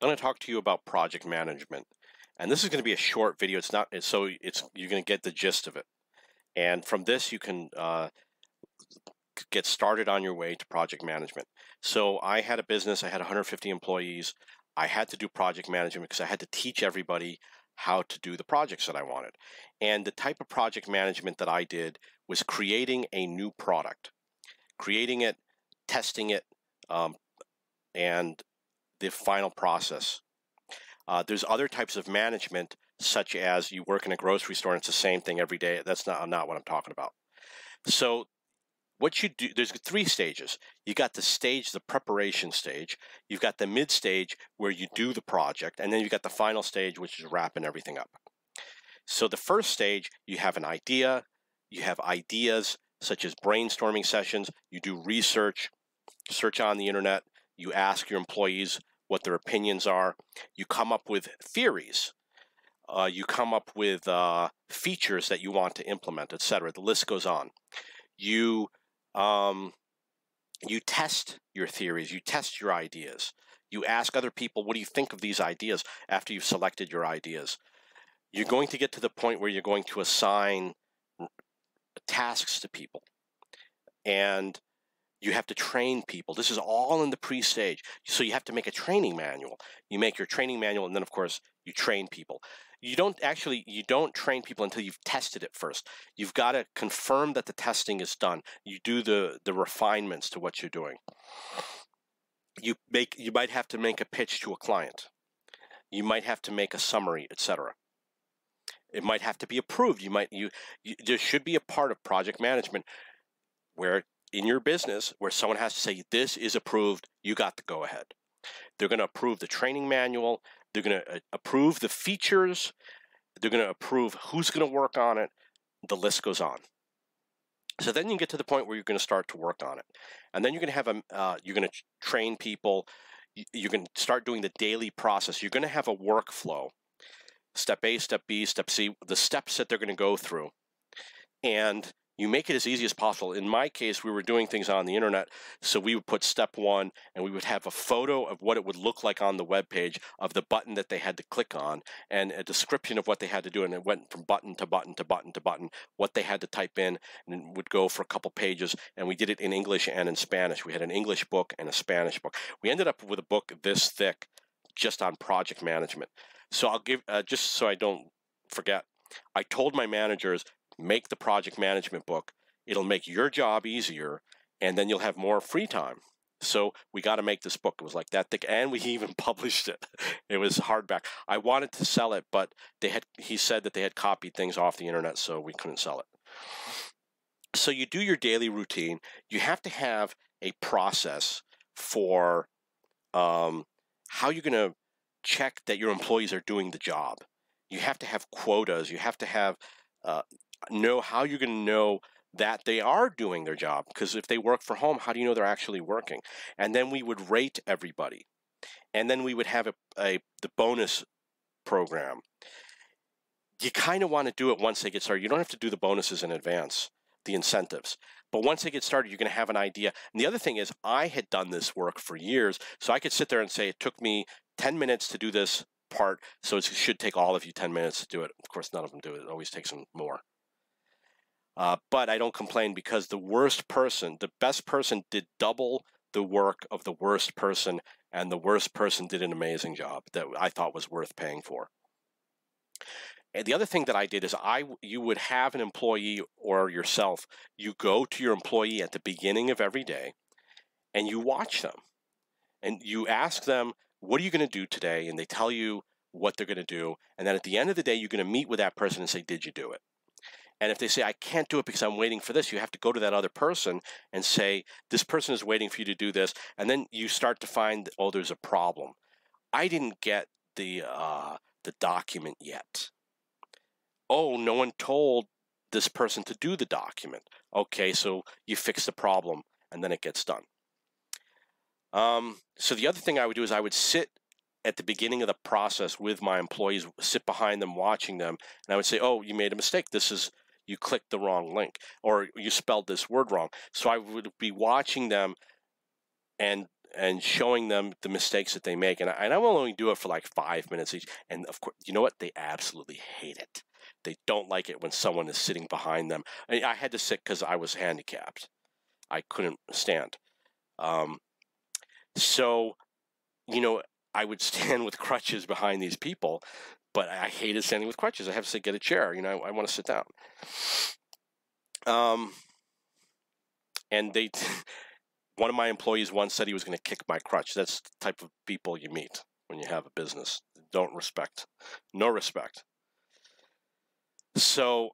I'm going to talk to you about project management. And this is going to be a short video. You're going to get the gist of it. And from this, you can get started on your way to project management. So I had a business. I had 150 employees. I had to do project management because I had to teach everybody how to do the projects that I wanted. And the type of project management that I did was creating a new product, creating it, testing it, and the final process. There's other types of management, such as you work in a grocery store and it's the same thing every day. That's not what I'm talking about. So what you do, there's 3 stages. You got the preparation stage. You've got the mid stage where you do the project, and then you've got the final stage, which is wrapping everything up. So the first stage, you have an idea. You have ideas such as brainstorming sessions. You do research, search on the internet. You ask your employees what their opinions are. You come up with theories. You come up with features that you want to implement, etc. The list goes on. You test your theories. You test your ideas. You ask other people, what do you think of these ideas after you've selected your ideas? You're going to get to the point where you're going to assign tasks to people. And you have to train people. This is all in the pre-stage. So you have to make a training manual. You make your training manual, and then, of course, you train people. You don't train people until you've tested it first. You've got to confirm that the testing is done. You do the refinements to what you're doing. You might have to make a pitch to a client. You might have to make a summary, etc. It might have to be approved. There should be a part of project management where in your business where someone has to say, this is approved, you got to go ahead. They're going to approve the training manual. They're going to approve the features. They're going to approve who's going to work on it. The list goes on. So then you get to the point where you're going to start to work on it. And then you're going to have you're going to train people. You're going to start doing the daily process. You're going to have a workflow. Step A, step B, step C, the steps that they're going to go through. And you make it as easy as possible. In my case, we were doing things on the internet, so we would put step 1, and we would have a photo of what it would look like on the web page, of the button that they had to click on, and a description of what they had to do, and it went from button to button to button to button, what they had to type in, and it would go for a couple pages, and we did it in English and in Spanish. We had an English book and a Spanish book. We ended up with a book this thick just on project management. So I'll give, just so I don't forget, I told my managers, make the project management book. It'll make your job easier, and then you'll have more free time. So we got to make this book. It was like that thick, and we even published it. It was hardback. I wanted to sell it, but he said that they had copied things off the internet, so we couldn't sell it. So you do your daily routine. You have to have a process for how you're going to check that your employees are doing the job. You have to have quotas. You have to have know how you're going to know that they are doing their job, because if they work from home, how do you know they're actually working? And then we would rate everybody, and then we would have the bonus program. You kind of want to do it once they get started. You don't have to do the bonuses in advance, the incentives, but once they get started, you're going to have an idea. And the other thing is, I had done this work for years, so I could sit there and say it took me 10 minutes to do this part, so it should take all of you 10 minutes to do it. Of course, none of them do it. It always takes them more. But I don't complain, because the best person did double the work of the worst person, and the worst person did an amazing job that I thought was worth paying for. And the other thing that I did is you would have an employee or yourself, you go to your employee at the beginning of every day, and you watch them. And you ask them, what are you going to do today? And they tell you what they're going to do. And then at the end of the day, you're going to meet with that person and say, did you do it? And if they say, I can't do it because I'm waiting for this, you have to go to that other person and say, this person is waiting for you to do this. And then you start to find, oh, there's a problem. I didn't get the document yet. Oh, no one told this person to do the document. Okay, so you fix the problem, and then it gets done. So the other thing I would do is I would sit at the beginning of the process with my employees, sit behind them, watching them, and I would say, oh, you made a mistake. You clicked the wrong link, or you spelled this word wrong. So I would be watching them and and showing them the mistakes that they make. And I will only do it for like 5 minutes each. And of course, you know what? They absolutely hate it. They don't like it when someone is sitting behind them. I had to sit because I was handicapped. I couldn't stand. So, you know, I would stand with crutches behind these people, but I hated standing with crutches. I have to say, get a chair. You know, I want to sit down. And one of my employees once said he was going to kick my crutch. That's the type of people you meet when you have a business. Don't respect. No respect. So,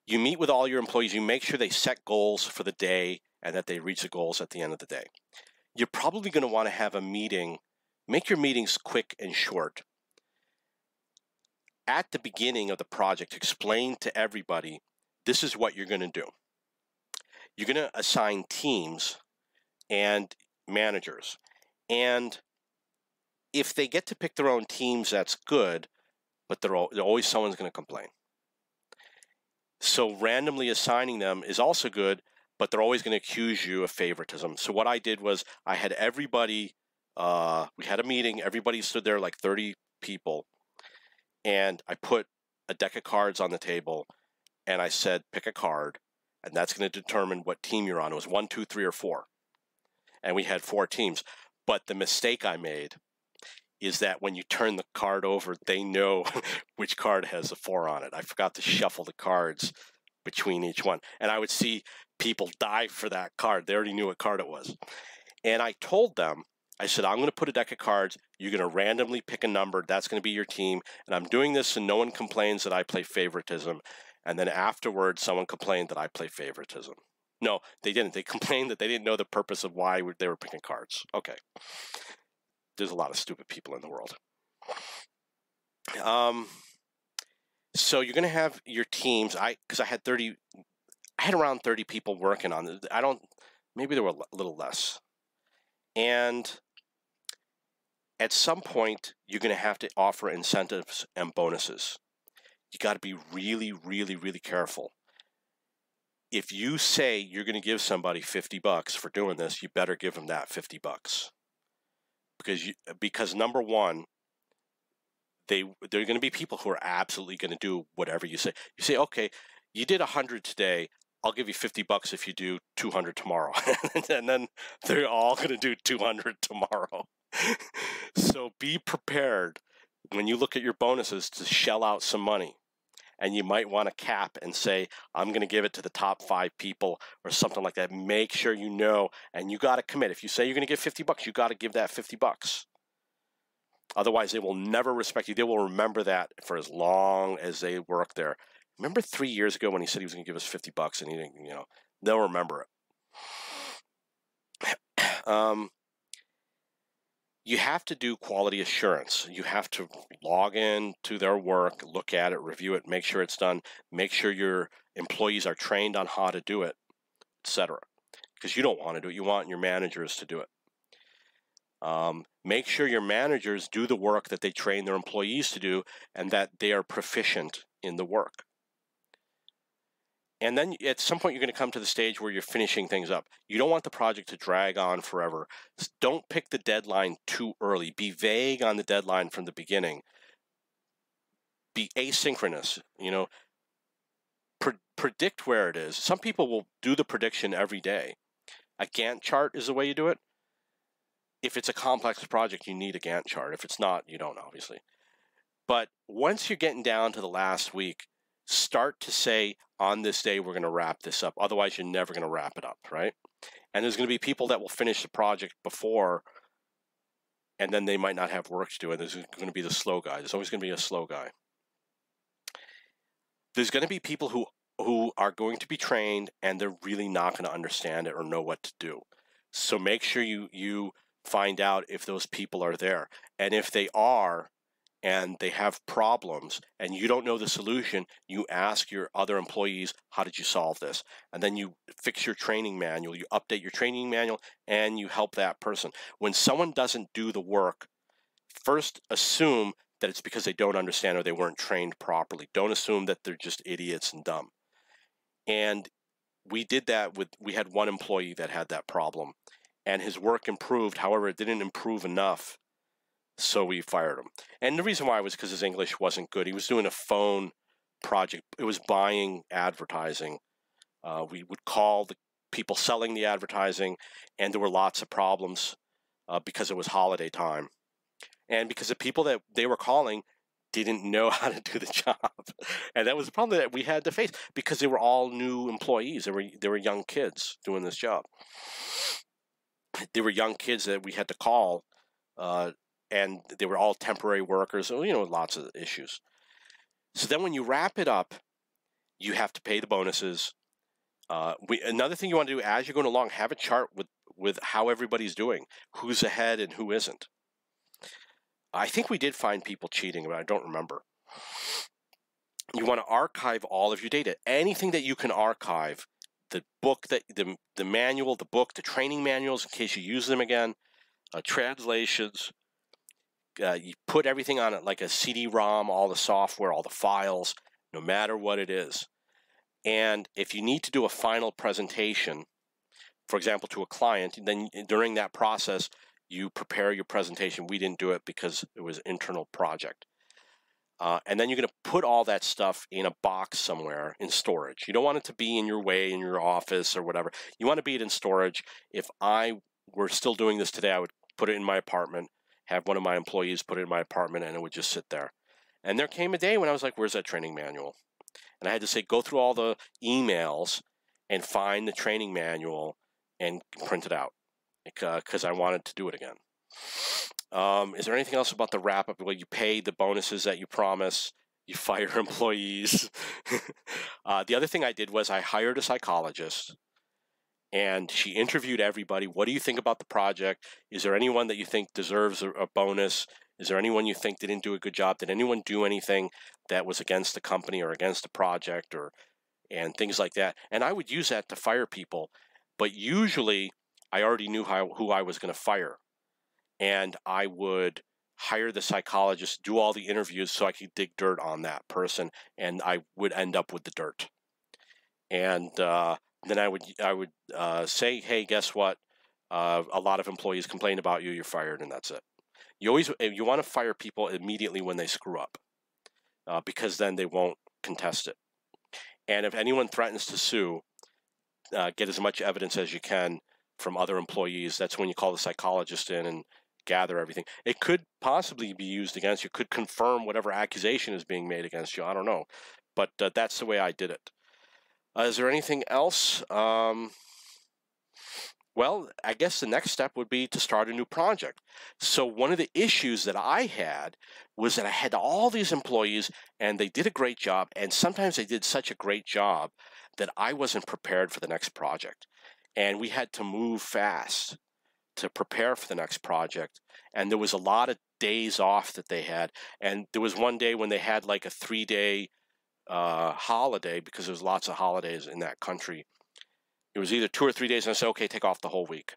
you meet with all your employees. You make sure they set goals for the day and that they reach the goals at the end of the day. You're probably going to want to have a meeting. Make your meetings quick and short. At the beginning of the project, explain to everybody, this is what you're going to do. You're going to assign teams and managers. And if they get to pick their own teams, that's good, but they're always someone's going to complain. So randomly assigning them is also good, but they're always going to accuse you of favoritism. So what I did was I had everybody, we had a meeting, everybody stood there, like 30 people, and I put a deck of cards on the table, and I said, pick a card, and that's going to determine what team you're on. It was 1, 2, 3, or 4. And we had 4 teams. But the mistake I made is that when you turn the card over, they know which card has a 4 on it. I forgot to shuffle the cards between each one. And I would see people dive for that card. They already knew what card it was. And I told them, I said, I'm going to put a deck of cards. You're going to randomly pick a number. That's going to be your team. And I'm doing this so no one complains that I play favoritism. And then afterwards, someone complained that I play favoritism. No, they didn't. They complained that they didn't know the purpose of why they were picking cards. Okay. There's a lot of stupid people in the world. So you're going to have your teams. Because I had around 30 people working on it. Maybe there were a little less. And at some point, you're going to have to offer incentives and bonuses. You got to be really, really, really careful. If you say you're going to give somebody $50 for doing this, you better give them that $50. Because number one, they're going to be people who are absolutely going to do whatever you say. You say, okay, you did 100 today. I'll give you $50 if you do 200 tomorrow. And then they're all going to do 200 tomorrow. So be prepared when you look at your bonuses to shell out some money. And you might want to cap and say, I'm going to give it to the top 5 people or something like that. Make sure you know, and you got to commit. If you say you're going to give $50, you got to give that $50. Otherwise, they will never respect you. They will remember that for as long as they work there. Remember 3 years ago when he said he was going to give us $50 and he didn't, they'll remember it. You have to do quality assurance. You have to log in to their work, look at it, review it, make sure it's done, make sure your employees are trained on how to do it, etc. Because you don't want to do it. You want your managers to do it. Make sure your managers do the work that they train their employees to do and that they are proficient in the work. And then at some point, you're going to come to the stage where you're finishing things up. You don't want the project to drag on forever. Don't pick the deadline too early. Be vague on the deadline from the beginning. Be asynchronous. Predict where it is. Some people will do the prediction every day. A Gantt chart is the way you do it. If it's a complex project, you need a Gantt chart. If it's not, you don't, obviously. But once you're getting down to the last week, start to say, on this day, we're going to wrap this up. Otherwise, you're never going to wrap it up, right? And there's going to be people that will finish the project before, and then they might not have work to do. And there's going to be the slow guy. There's always going to be a slow guy. There's going to be people who are going to be trained, and they're really not going to understand it or know what to do. So make sure you find out if those people are there. And if they are, and they have problems and you don't know the solution, you ask your other employees, how did you solve this? And then you fix your training manual, you update your training manual, and you help that person. When someone doesn't do the work, first assume that it's because they don't understand or they weren't trained properly. Don't assume that they're just idiots and dumb. And we did that we had one employee that had that problem, and his work improved. However, it didn't improve enough, so we fired him. And the reason why was because his English wasn't good. He was doing a phone project. It was buying advertising. We would call the people selling the advertising, and there were lots of problems because it was holiday time. And because the people that they were calling didn't know how to do the job. And that was the problem that we had to face because they were all new employees. They were young kids doing this job. They were young kids that we had to call, and they were all temporary workers, lots of issues. So then when you wrap it up, you have to pay the bonuses. Another thing you want to do as you're going along, have a chart with how everybody's doing, who's ahead and who isn't. I think we did find people cheating, but I don't remember. You want to archive all of your data. Anything that you can archive, the book, the manual, the book, the training manuals in case you use them again, translations. You put everything on it like a CD-ROM, all the software, all the files, no matter what it is. And if you need to do a final presentation, for example, to a client, then during that process, you prepare your presentation. We didn't do it because it was an internal project. And then you're going to put all that stuff in a box somewhere in storage. You don't want it to be in your way in your office or whatever. You want to be it in storage. If I were still doing this today, I would put it in my apartment, have one of my employees put it in my apartment, and it would just sit there. And there came a day when I was like, where's that training manual? And I had to say, go through all the emails and find the training manual and print it out because I wanted to do it again. Is there anything else about the wrap-up? Well, you pay the bonuses that you promise. You fire employees. The other thing I did was I hired a psychologist, and she interviewed everybody. What do you think about the project? Is there anyone that you think deserves a bonus? Is there anyone you think didn't do a good job? Did anyone do anything that was against the company or against the project and things like that? And I would use that to fire people, but usually I already knew who I was going to fire. And I would hire the psychologist, do all the interviews so I could dig dirt on that person, and I would end up with the dirt. And then I would say, hey, guess what? A lot of employees complain about you. You're fired, and that's it. You want to fire people immediately when they screw up, because then they won't contest it. And if anyone threatens to sue, get as much evidence as you can from other employees. That's when you call the psychologist in and gather everything. It could possibly be used against you, could confirm whatever accusation is being made against you. I don't know. But that's the way I did it. Is there anything else? Well, I guess the next step would be to start a new project. So one of the issues that I had was that I had all these employees, and they did a great job, and sometimes they did such a great job that I wasn't prepared for the next project. And we had to move fast to prepare for the next project. And there was a lot of days off that they had. And there was one day when they had like a 3-day holiday, because there's lots of holidays in that country. It was either 2 or 3 days, and I said, okay, take off the whole week.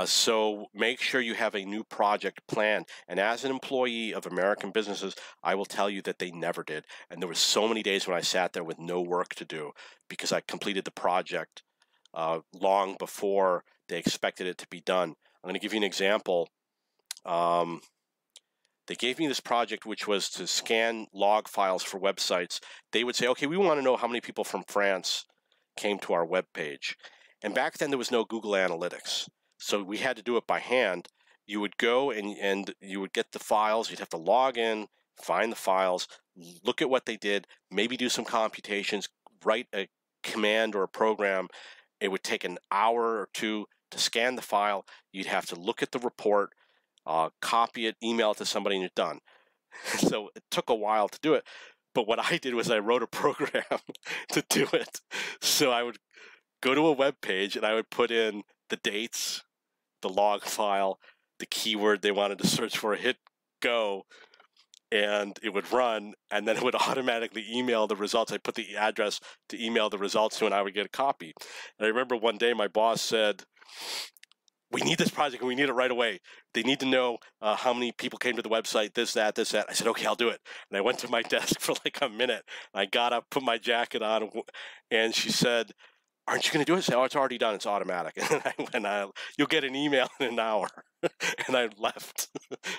So make sure you have a new project planned. And as an employee of American businesses, I will tell you that they never did. And there were so many days when I sat there with no work to do because I completed the project long before they expected it to be done. I'm going to give you an example. They gave me this project, which was to scan log files for websites. They would say, okay, we want to know how many people from France came to our web page. And back then there was no Google Analytics. So we had to do it by hand. You would go and you would get the files. You'd have to log in, find the files, look at what they did, maybe do some computations, write a command or a program. It would take an hour or two to scan the file. You'd have to look at the report, copy it, email it to somebody, and you're done. So it took a while to do it. But what I did was I wrote a program to do it. So I would go to a web page and I would put in the dates, the log file, the keyword they wanted to search for, hit go, and it would run, and then it would automatically email the results. I put the address to email the results to, and I would get a copy. And I remember one day my boss said, we need this project and we need it right away. They need to know how many people came to the website, this, that. I said, okay, I'll do it. And I went to my desk for like a minute. I got up, put my jacket on, and she said, aren't you going to do it? I said, oh, it's already done. It's automatic. And I went, you'll get an email in an hour. And I left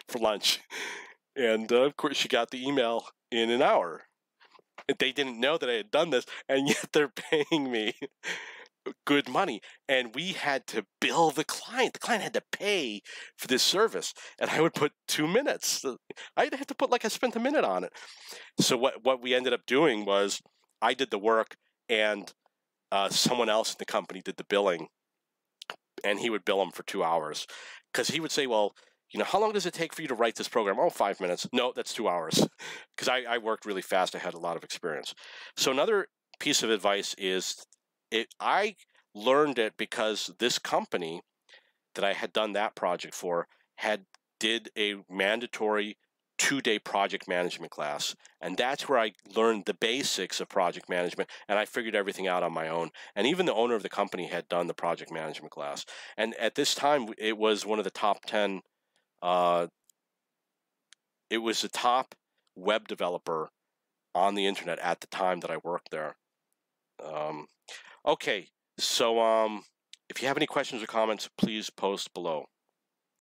for lunch. And of course, she got the email in an hour. They didn't know that I had done this, and yet they're paying me good money. And we had to bill the client. The client had to pay for this service. And I would put 2 minutes. I'd have to put like I spent a minute on it. So what we ended up doing was I did the work, and someone else in the company did the billing. And he would bill them for 2 hours. Because he would say, well, how long does it take for you to write this program? Oh, 5 minutes. No, that's 2 hours. Because I worked really fast. I had a lot of experience. So another piece of advice is I learned it because this company that I had done that project for did a mandatory 2-day project management class. And that's where I learned the basics of project management, and I figured everything out on my own. And even the owner of the company had done the project management class. And at this time, it was one of the top 10 it was the top web developer on the internet at the time that I worked there. Okay, so if you have any questions or comments, please post below.